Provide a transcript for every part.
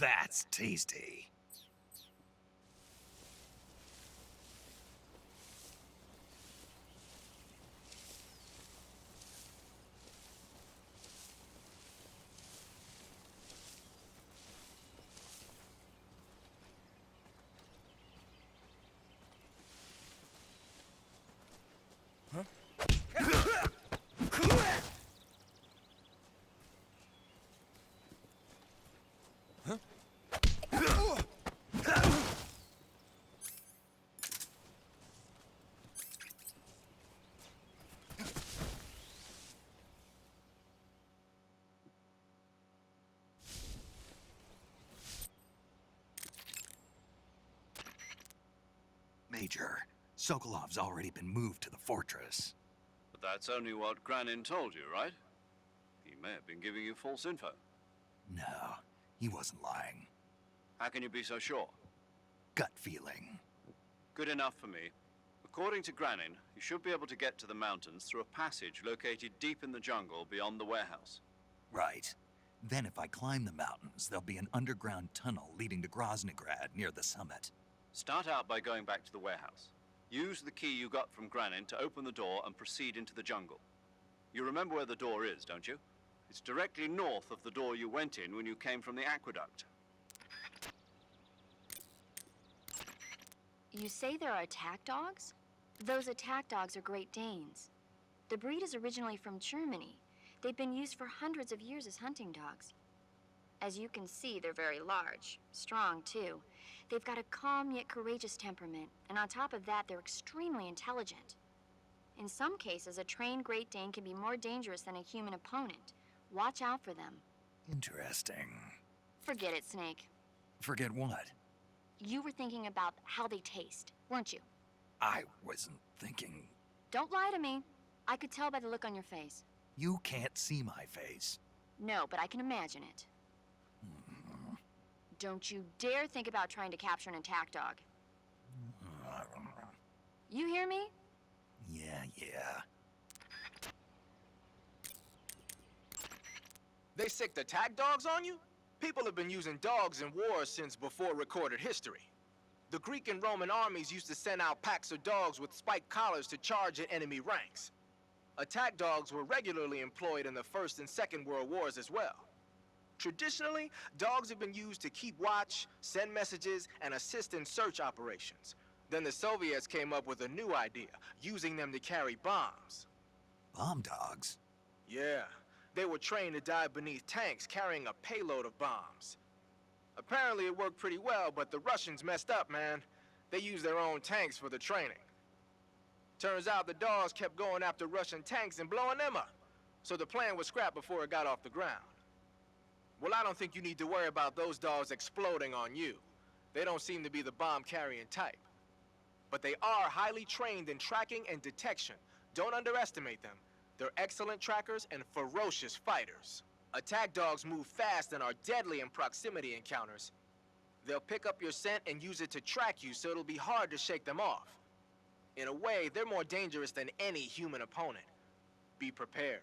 That's tasty. Major, Sokolov's already been moved to the fortress. But that's only what Granin told you, right? He may have been giving you false info. No, he wasn't lying. How can you be so sure? Gut feeling. Good enough for me. According to Granin, you should be able to get to the mountains through a passage located deep in the jungle beyond the warehouse. Right. Then if I climb the mountains, there'll be an underground tunnel leading to Groznygrad near the summit. Start out by going back to the warehouse. Use the key you got from Granin to open the door and proceed into the jungle. You remember where the door is, don't you? It's directly north of the door you went in when you came from the aqueduct. You say there are attack dogs? Those attack dogs are Great Danes. The breed is originally from Germany. They've been used for hundreds of years as hunting dogs. As you can see, they're very large, strong too. They've got a calm yet courageous temperament, and on top of that, they're extremely intelligent. In some cases, a trained Great Dane can be more dangerous than a human opponent. Watch out for them. Interesting. Forget it, Snake. Forget what? You were thinking about how they taste, weren't you? I wasn't thinking... Don't lie to me. I could tell by the look on your face. You can't see my face. No, but I can imagine it. Don't you dare think about trying to capture an attack dog. You hear me? Yeah. They sicked attack dogs on you? People have been using dogs in wars since before recorded history. The Greek and Roman armies used to send out packs of dogs with spiked collars to charge at enemy ranks. Attack dogs were regularly employed in the First and Second World Wars as well. Traditionally, dogs have been used to keep watch, send messages, and assist in search operations. Then the Soviets came up with a new idea, using them to carry bombs. Bomb dogs? Yeah, they were trained to dive beneath tanks carrying a payload of bombs. Apparently it worked pretty well, but the Russians messed up, man. They used their own tanks for the training. Turns out the dogs kept going after Russian tanks and blowing them up. So the plan was scrapped before it got off the ground. Well, I don't think you need to worry about those dogs exploding on you. They don't seem to be the bomb-carrying type. But they are highly trained in tracking and detection. Don't underestimate them. They're excellent trackers and ferocious fighters. Attack dogs move fast and are deadly in proximity encounters. They'll pick up your scent and use it to track you, so it'll be hard to shake them off. In a way, they're more dangerous than any human opponent. Be prepared.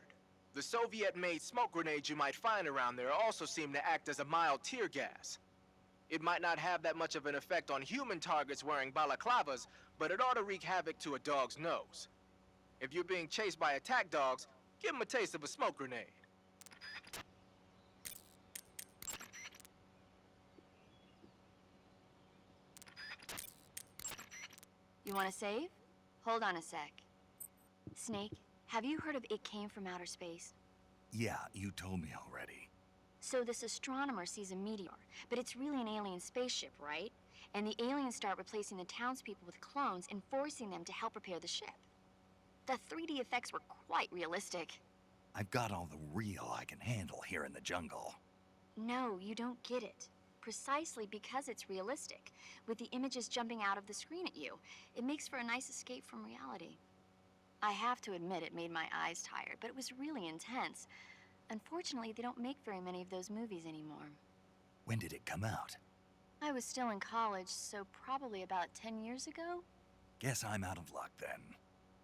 The Soviet-made smoke grenades you might find around there also seem to act as a mild tear gas. It might not have that much of an effect on human targets wearing balaclavas, but it ought to wreak havoc to a dog's nose. If you're being chased by attack dogs, give them a taste of a smoke grenade. You want to save? Hold on a sec. Snake, have you heard of It Came from Outer Space? Yeah, you told me already. So this astronomer sees a meteor, but it's really an alien spaceship, right? And the aliens start replacing the townspeople with clones and forcing them to help repair the ship. The 3D effects were quite realistic. I've got all the real I can handle here in the jungle. No, you don't get it. Precisely because it's realistic, with the images jumping out of the screen at you, it makes for a nice escape from reality. I have to admit it made my eyes tired, but it was really intense. Unfortunately, they don't make very many of those movies anymore. When did it come out? I was still in college, so probably about 10 years ago? Guess I'm out of luck then.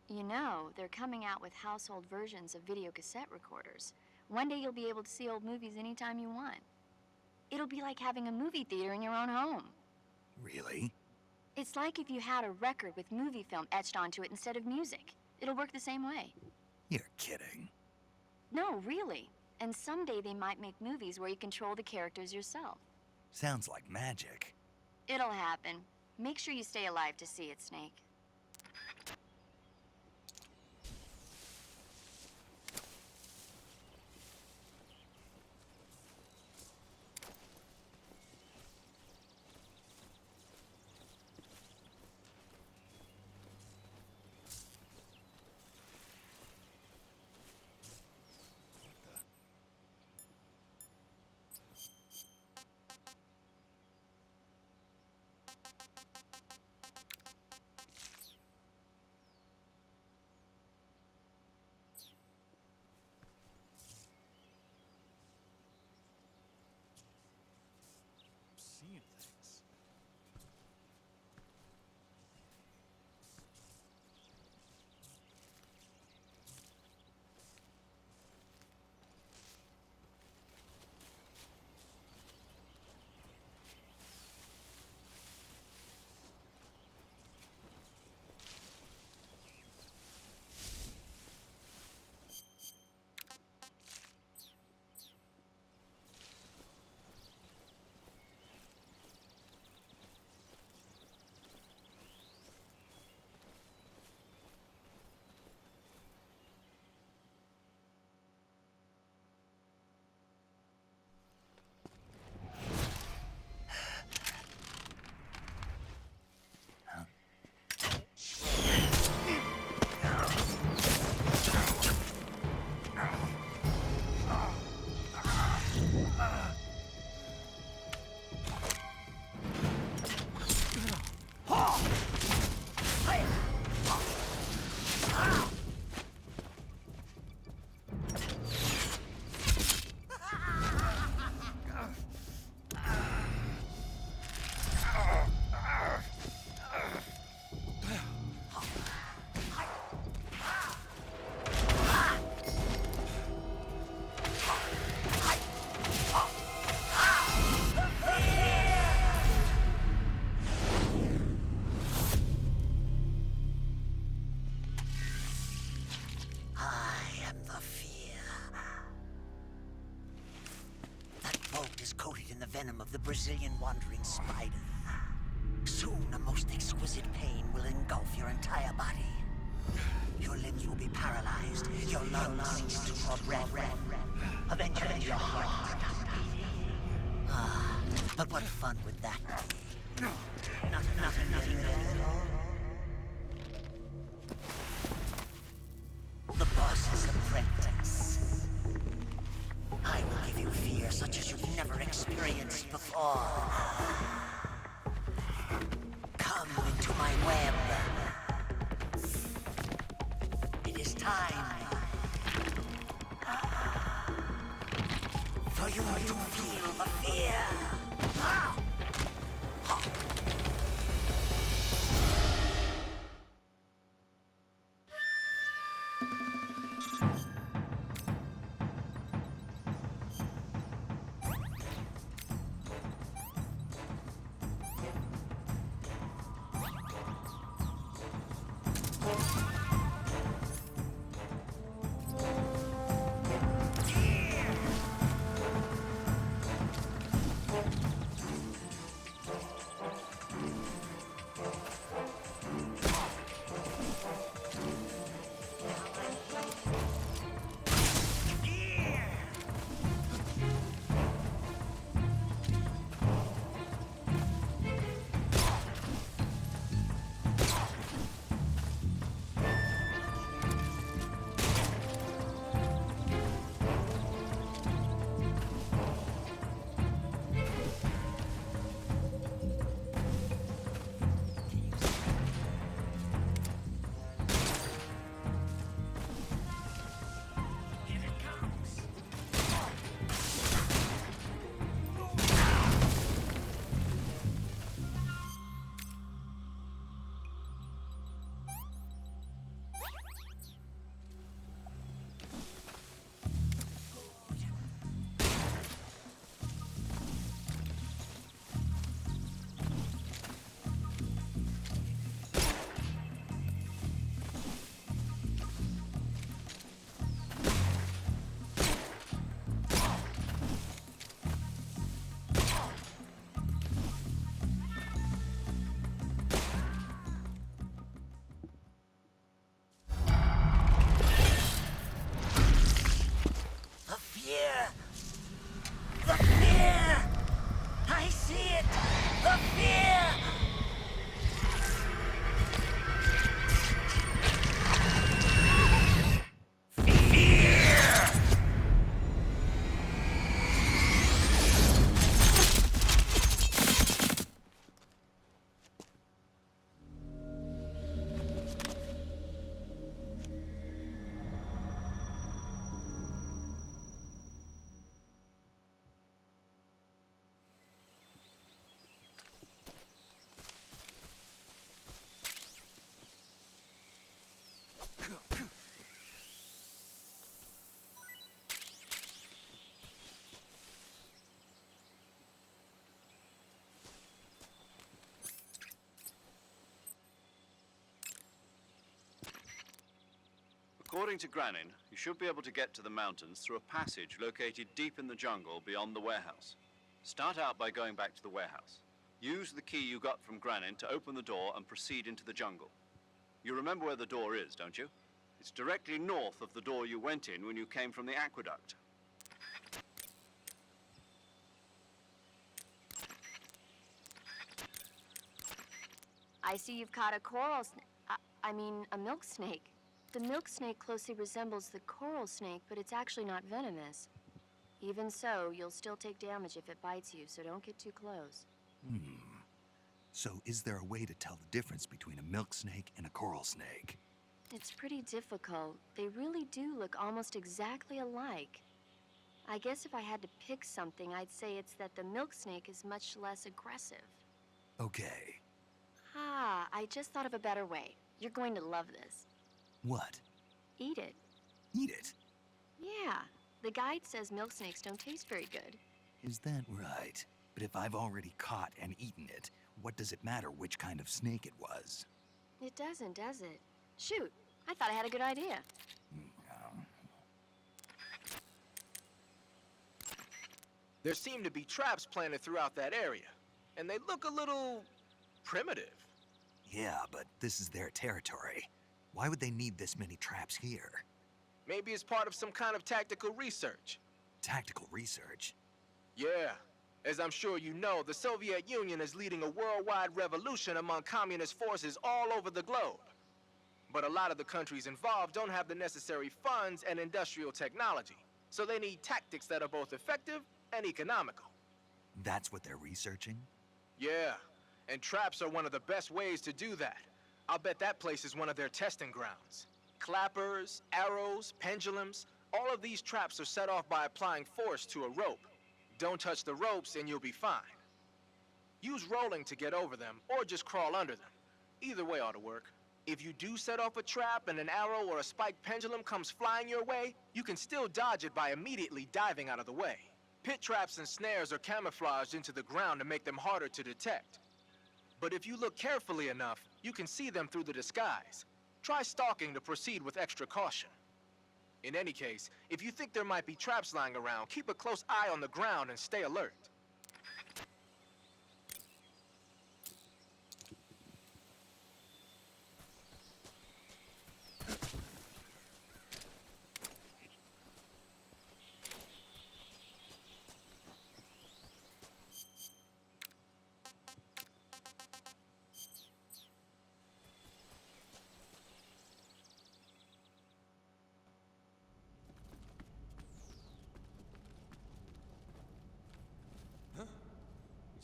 You know, they're coming out with household versions of video cassette recorders. One day you'll be able to see old movies anytime you want. It'll be like having a movie theater in your own home. Really? It's like if you had a record with movie film etched onto it instead of music. It'll work the same way. You're kidding. No, really. And someday they might make movies where you control the characters yourself. Sounds like magic. It'll happen. Make sure you stay alive to see it, Snake. Seeing things. Coated in the venom of the Brazilian wandering spider. Soon, a most exquisite pain will engulf your entire body. Your limbs will be paralyzed, your lungs cease to draw breath. Eventually, your heart will stop beating. Ah, but what fun would that be? Nothing at all. The boss's apprentice. I will give you fear such as you've never experienced before. Come into my web. It is time for you to feel the fear. it! The fear! According to Granin, you should be able to get to the mountains through a passage located deep in the jungle beyond the warehouse. Start out by going back to the warehouse. Use the key you got from Granin to open the door and proceed into the jungle. You remember where the door is, don't you? It's directly north of the door you went in when you came from the aqueduct. I see you've caught a coral I mean, a milk snake. The milk snake closely resembles the coral snake, but it's actually not venomous. Even so, you'll still take damage if it bites you, so don't get too close. So is there a way to tell the difference between a milk snake and a coral snake? It's pretty difficult. They really do look almost exactly alike. I guess if I had to pick something, I'd say it's that the milk snake is much less aggressive. Okay. Ah, I just thought of a better way. You're going to love this. What? Eat it. Eat it? Yeah. The guide says milk snakes don't taste very good. Is that right? But if I've already caught and eaten it, what does it matter which kind of snake it was? It doesn't, does it? Shoot, I thought I had a good idea. There seem to be traps planted throughout that area, and they look a little primitive. Yeah, but this is their territory. Why would they need this many traps here? Maybe it's part of some kind of tactical research. Tactical research? Yeah. As I'm sure you know, the Soviet Union is leading a worldwide revolution among communist forces all over the globe. But a lot of the countries involved don't have the necessary funds and industrial technology, so they need tactics that are both effective and economical. That's what they're researching? Yeah, and traps are one of the best ways to do that. I'll bet that place is one of their testing grounds. Clappers, arrows, pendulums, all of these traps are set off by applying force to a rope. Don't touch the ropes and you'll be fine. Use rolling to get over them, or just crawl under them. Either way ought to work. If you do set off a trap and an arrow or a spiked pendulum comes flying your way, you can still dodge it by immediately diving out of the way. Pit traps and snares are camouflaged into the ground to make them harder to detect. But if you look carefully enough, you can see them through the disguise. Try stalking to proceed with extra caution. In any case, if you think there might be traps lying around, keep a close eye on the ground and stay alert.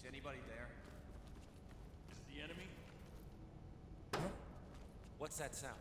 Is anybody there? Is it the enemy? What's that sound?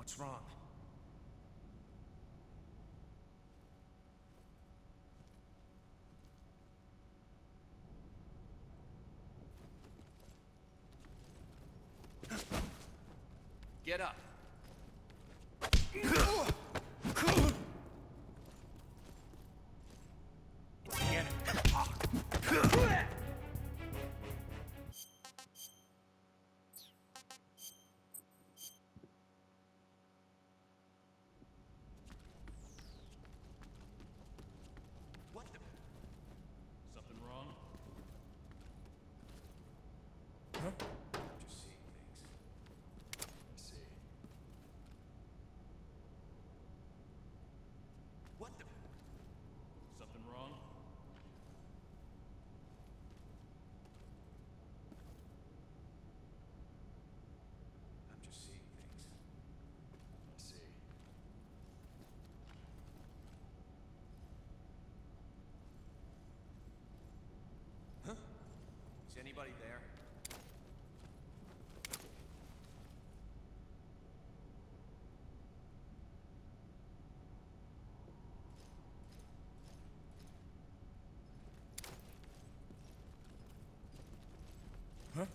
What's wrong? Get up. Get it. What the? Something wrong? Huh? Just seeing things. I see. What the? Something wrong? I'm just seeing things. I see. Huh? Is anybody there? Huh?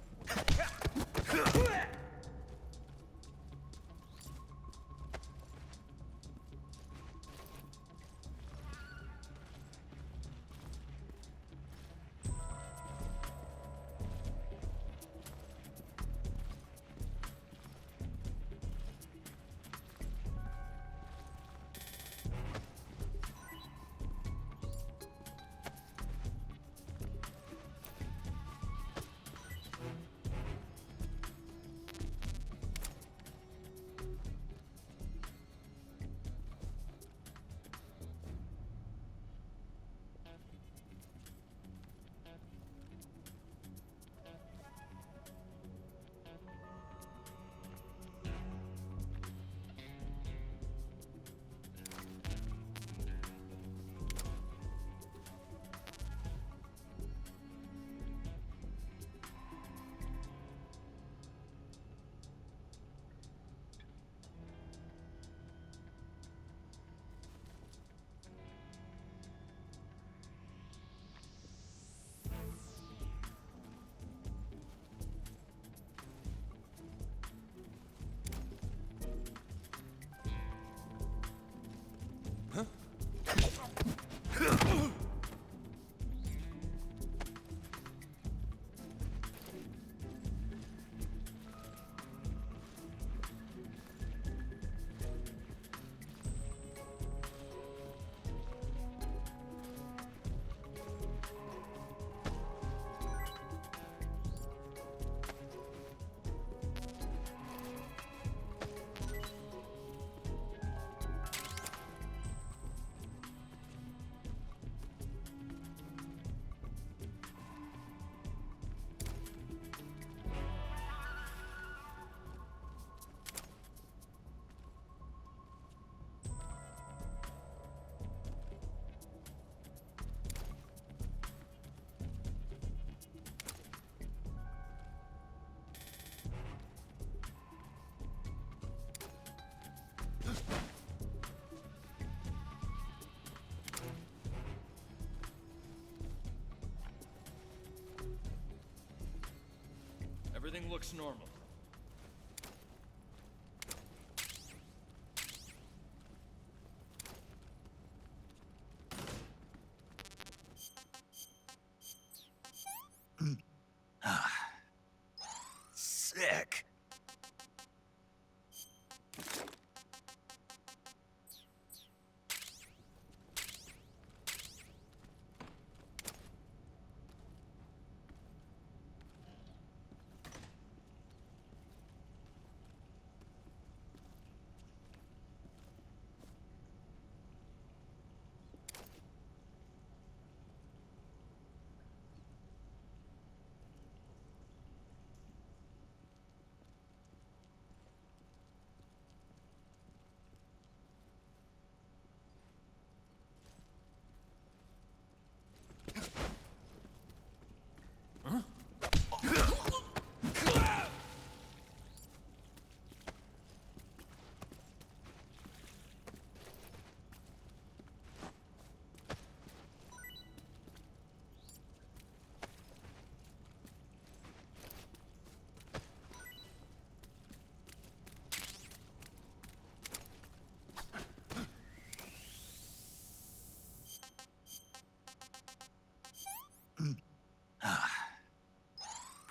Everything looks normal. Sick.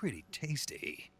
pretty tasty.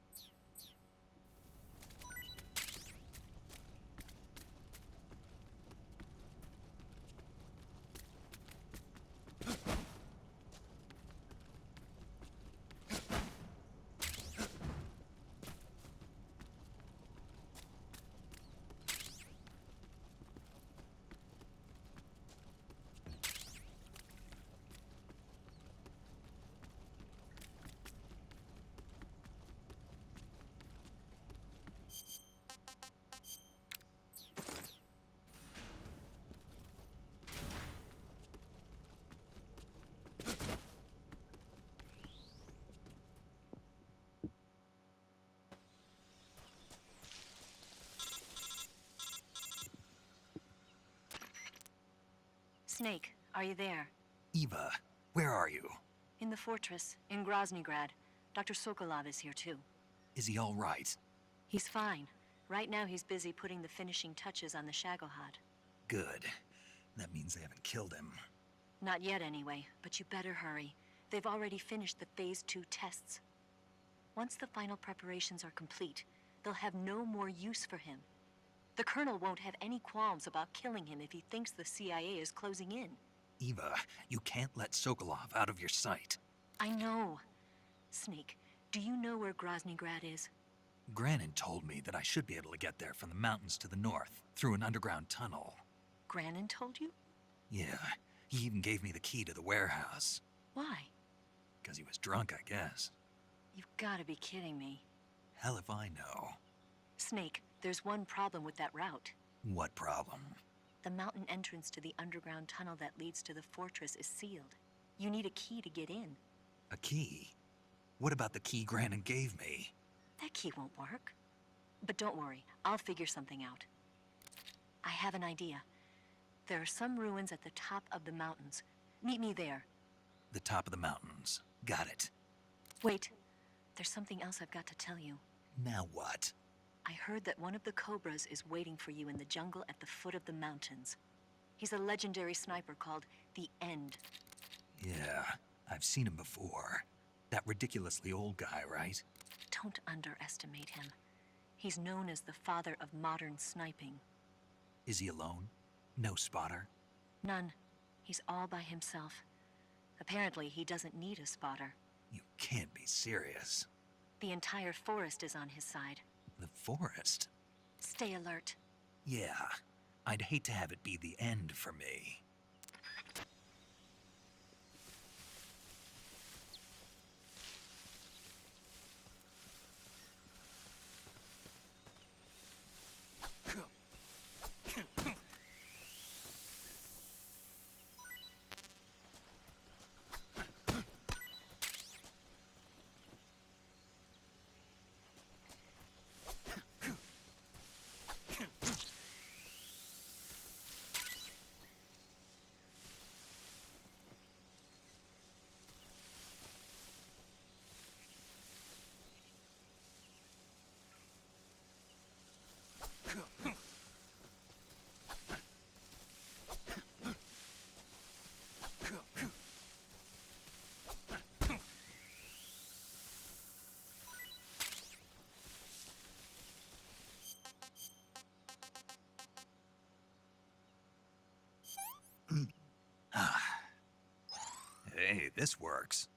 Snake, are you there? Eva, where are you? In the fortress, in Groznygrad. Dr. Sokolov is here too. Is he all right? He's fine. Right now he's busy putting the finishing touches on the Shagohod. Good. That means they haven't killed him. Not yet anyway, but you better hurry. They've already finished the Phase 2 tests. Once the final preparations are complete, they'll have no more use for him. The Colonel won't have any qualms about killing him if he thinks the CIA is closing in. Eva, you can't let Sokolov out of your sight. I know. Snake, do you know where Groznygrad is? Granin told me that I should be able to get there from the mountains to the north, through an underground tunnel. Granin told you? Yeah, he even gave me the key to the warehouse. Why? Because he was drunk, I guess. You've gotta be kidding me. Hell if I know. Snake, there's one problem with that route. What problem? The mountain entrance to the underground tunnel that leads to the fortress is sealed. You need a key to get in. A key? What about the key Granin gave me? That key won't work. But don't worry, I'll figure something out. I have an idea. There are some ruins at the top of the mountains. Meet me there. The top of the mountains. Got it. Wait, there's something else I've got to tell you. Now what? I heard that one of the Cobras is waiting for you in the jungle at the foot of the mountains. He's a legendary sniper called the End. Yeah, I've seen him before. That ridiculously old guy, right? Don't underestimate him. He's known as the father of modern sniping. Is he alone? No spotter? None. He's all by himself. Apparently, he doesn't need a spotter. You can't be serious. The entire forest is on his side. The forest? Stay alert. Yeah, I'd hate to have it be the end for me. Hey, this works.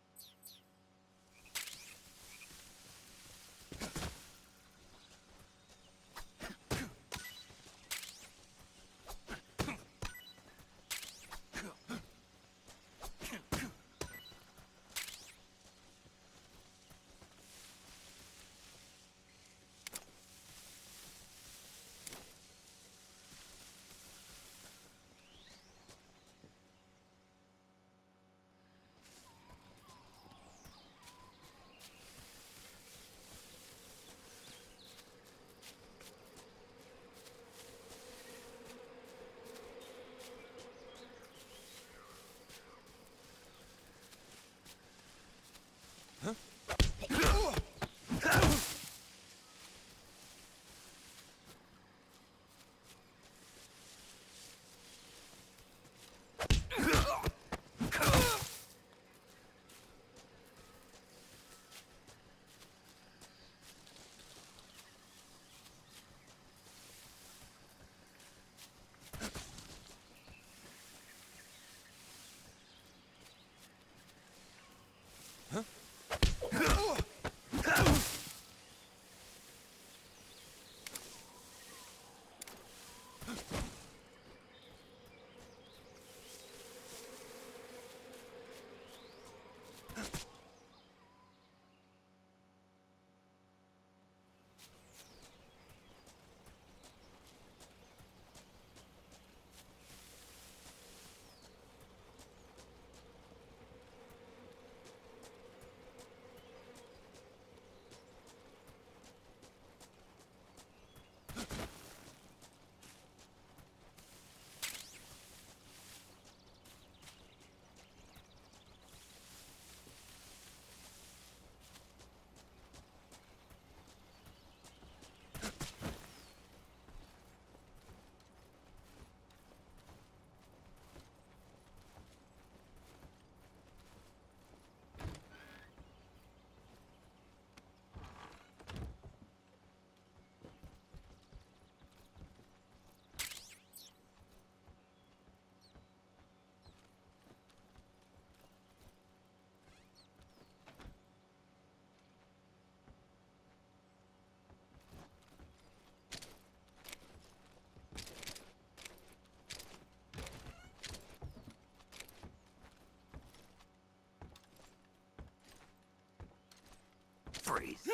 Freeze.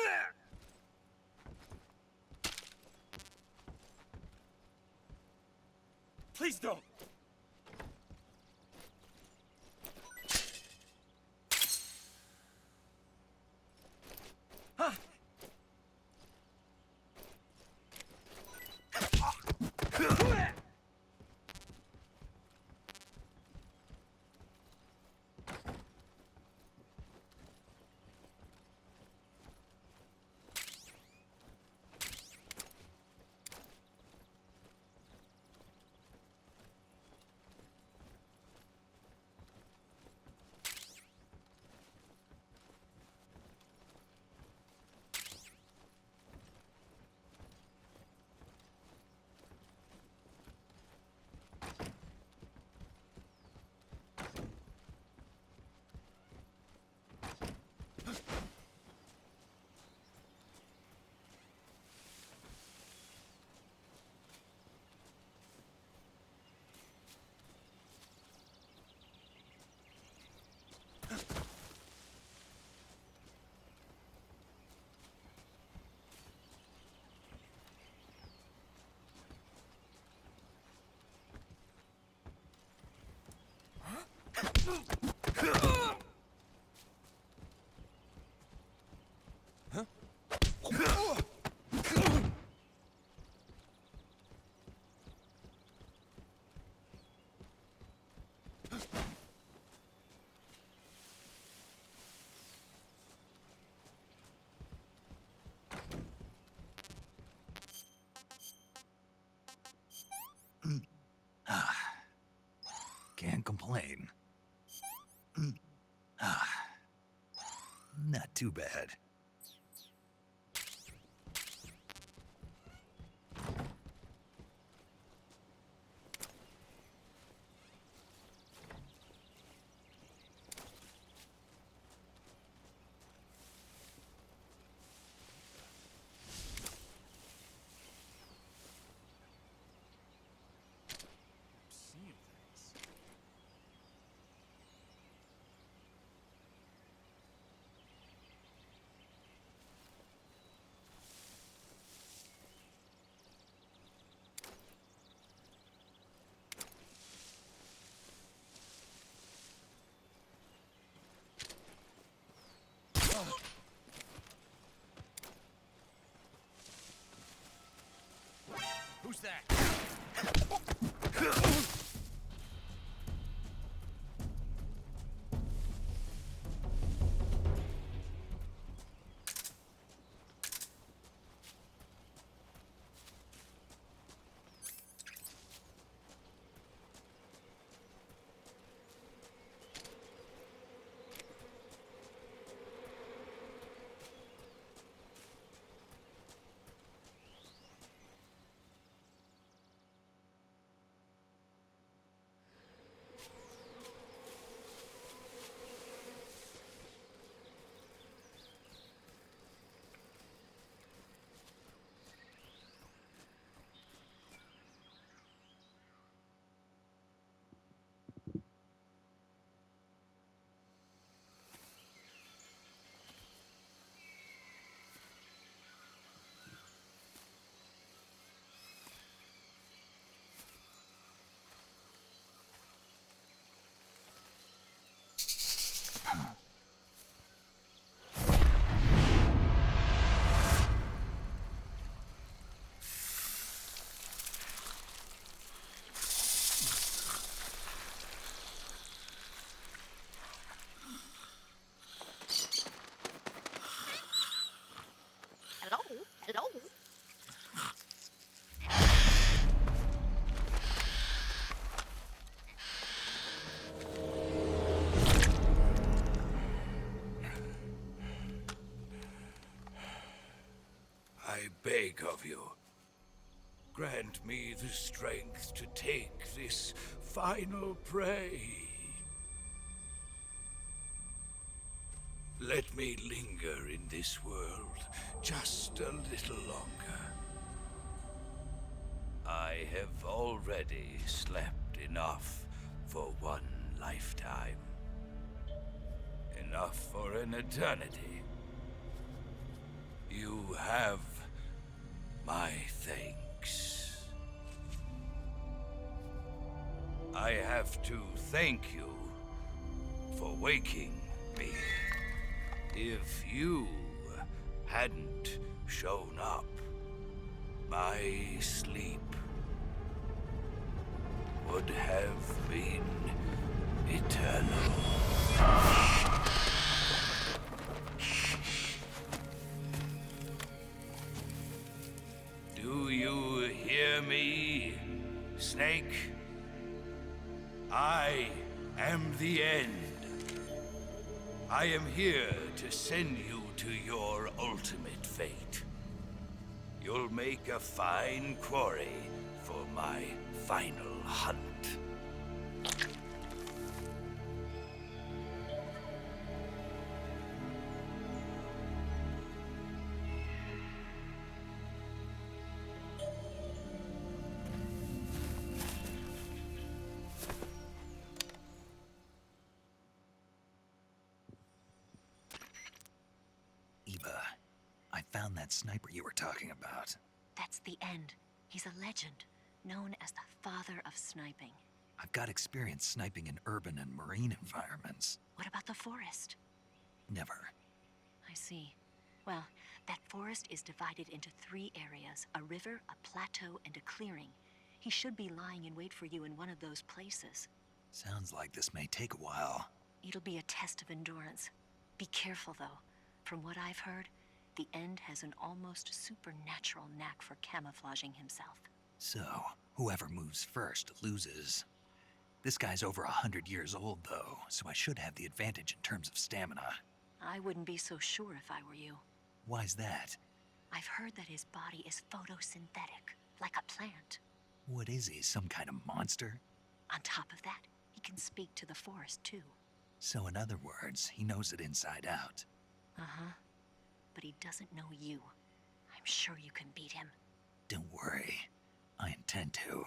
Please don't! Can't complain. Not too bad. Seeing things. Who's that? Hello? I beg of you, grant me the strength to take this final prey. Let me linger in this world just a little longer. I have already slept enough for one lifetime. Enough for an eternity. You have my thanks. I have to thank you for waking me. If you hadn't shown up, my sleep would have been eternal. Do you hear me, Snake? I am the end. I am here to send you to your ultimate fate. You'll make a fine quarry for my final hunt. Eva, I found that sniper you were talking about. That's the end. He's a legend, known as the father of sniping. I've got experience sniping in urban and marine environments. What about the forest? Never. I see. Well, that forest is divided into 3 areas, a river, a plateau, and a clearing. He should be lying in wait for you in one of those places. Sounds like this may take a while. It'll be a test of endurance. Be careful, though. From what I've heard, the End has an almost supernatural knack for camouflaging himself. So, whoever moves first loses. This guy's over 100 years old, though, so I should have the advantage in terms of stamina. I wouldn't be so sure if I were you. Why's that? I've heard that his body is photosynthetic, like a plant. What is he, some kind of monster? On top of that, he can speak to the forest, too. So in other words, he knows it inside out. Uh-huh. But he doesn't know you. I'm sure you can beat him. Don't worry. I intend to.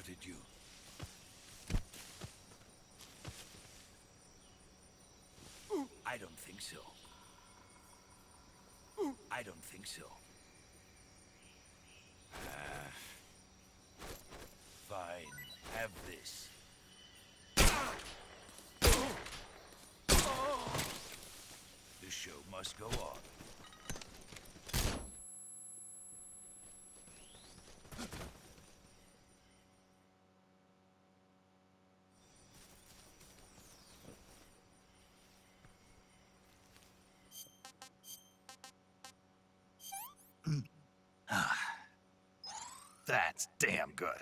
spotted you. I don't think so. I don't think so. Fine. Have this. The show must go on. That's damn good.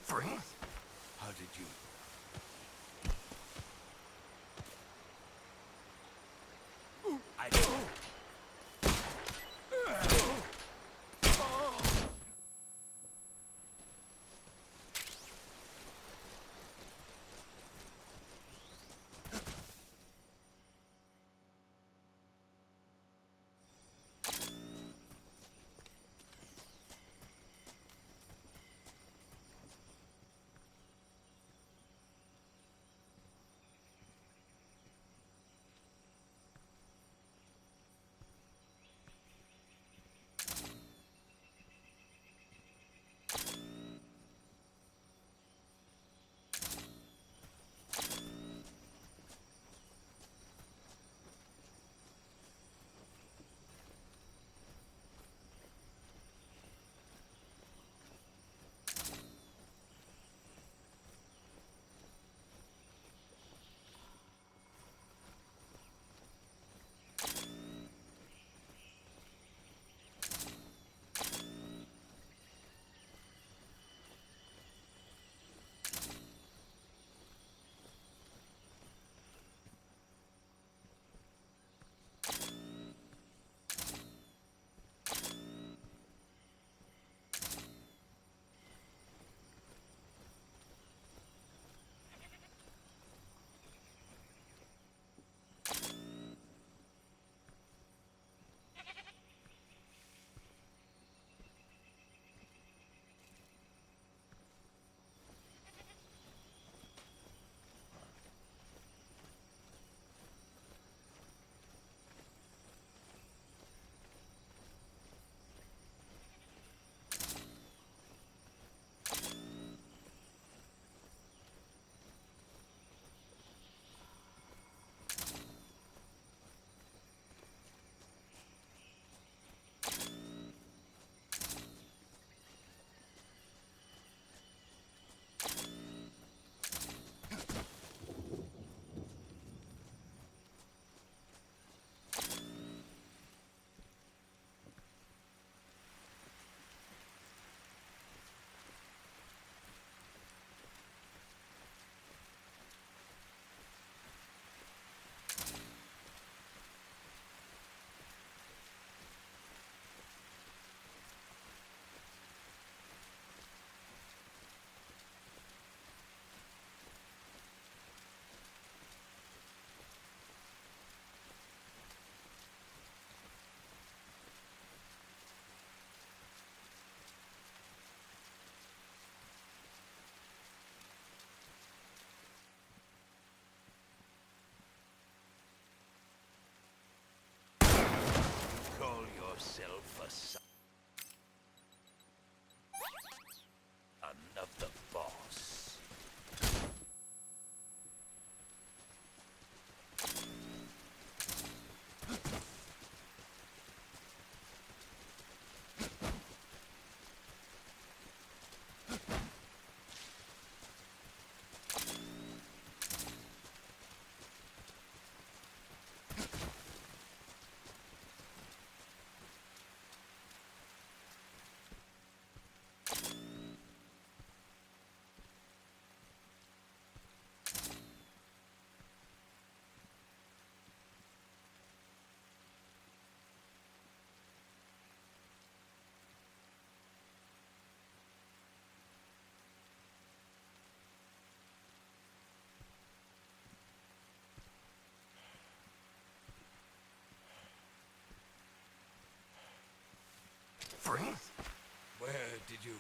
For Freeze! Where did you...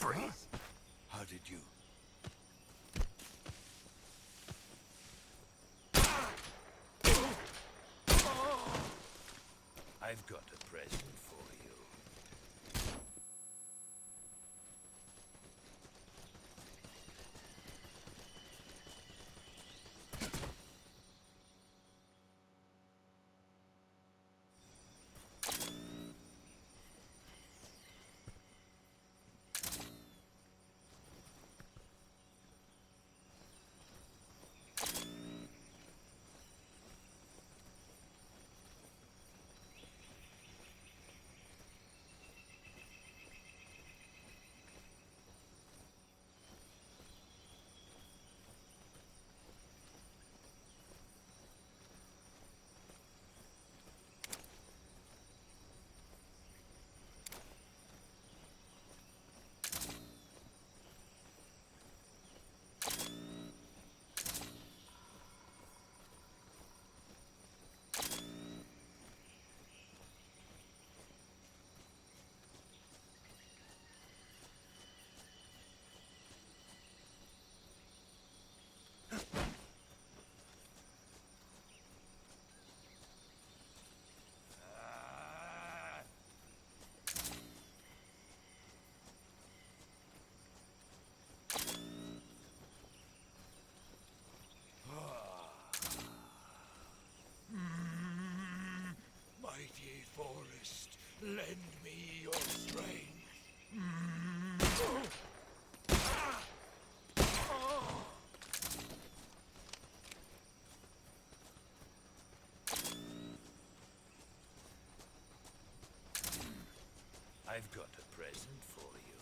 Freeze! How did you... I've got a present for you. Mighty forest, lend me your strength. I've got a present for you.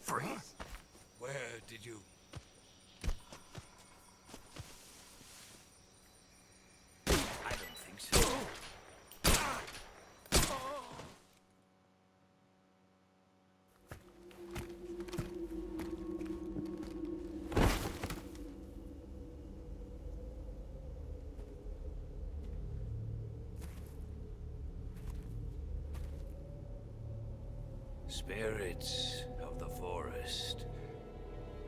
Freeze. Where did you... I don't think so. Spirits of the forest,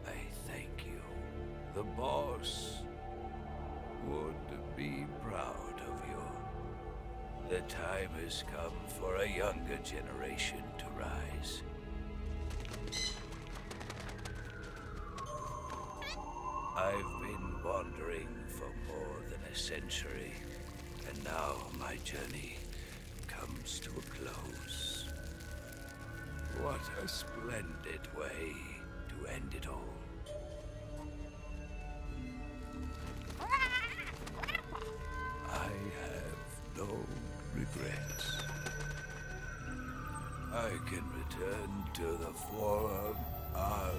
I thank you. The boss would be proud of you. The time has come for a younger generation to rise. I've been wandering for more than a century, and now my journey comes to a close. What a splendid way to end it all. I have no regrets. I can return to the form of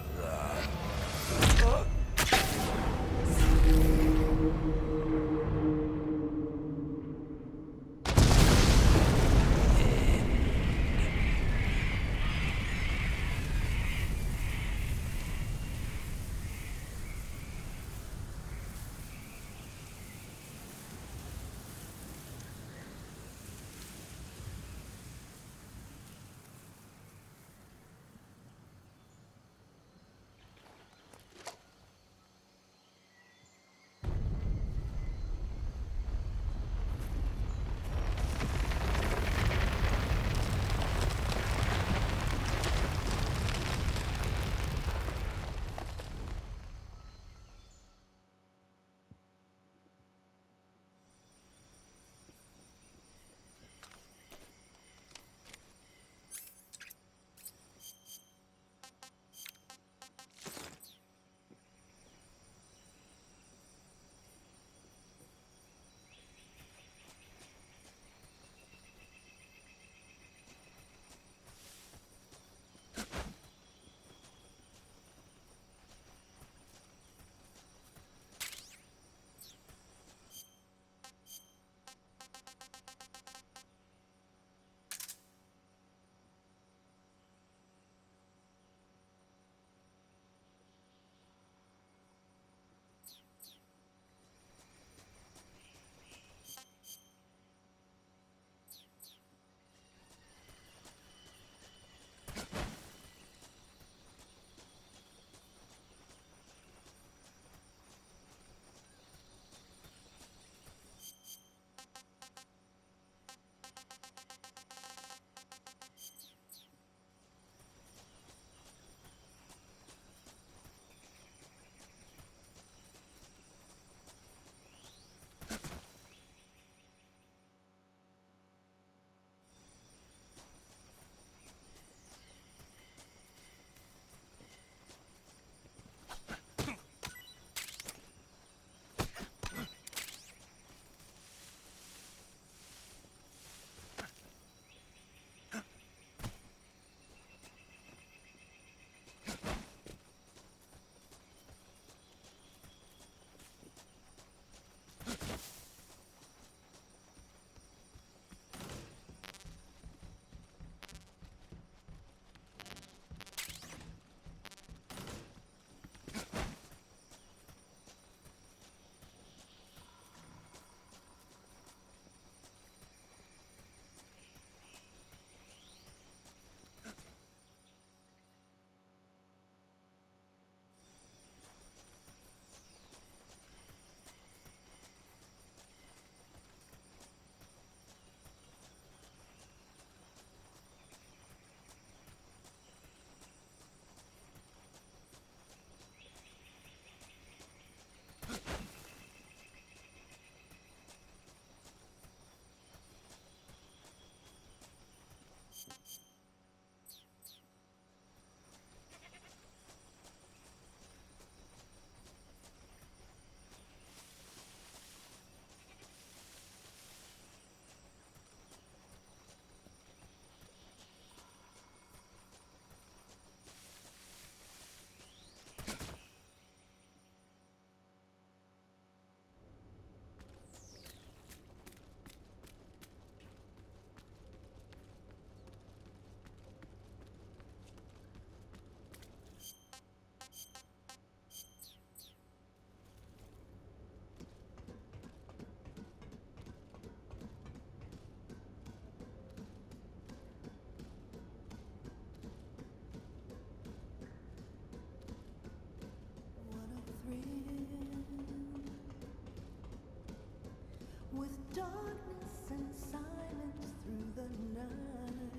with darkness and silence through the night.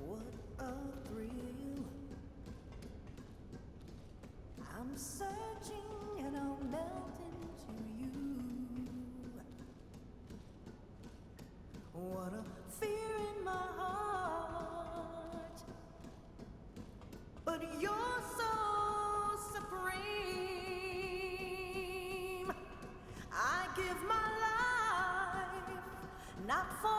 What a thrill. I'm searching and I'll melt into you. What a fear in my heart. But you're so supreme. I give my life, not for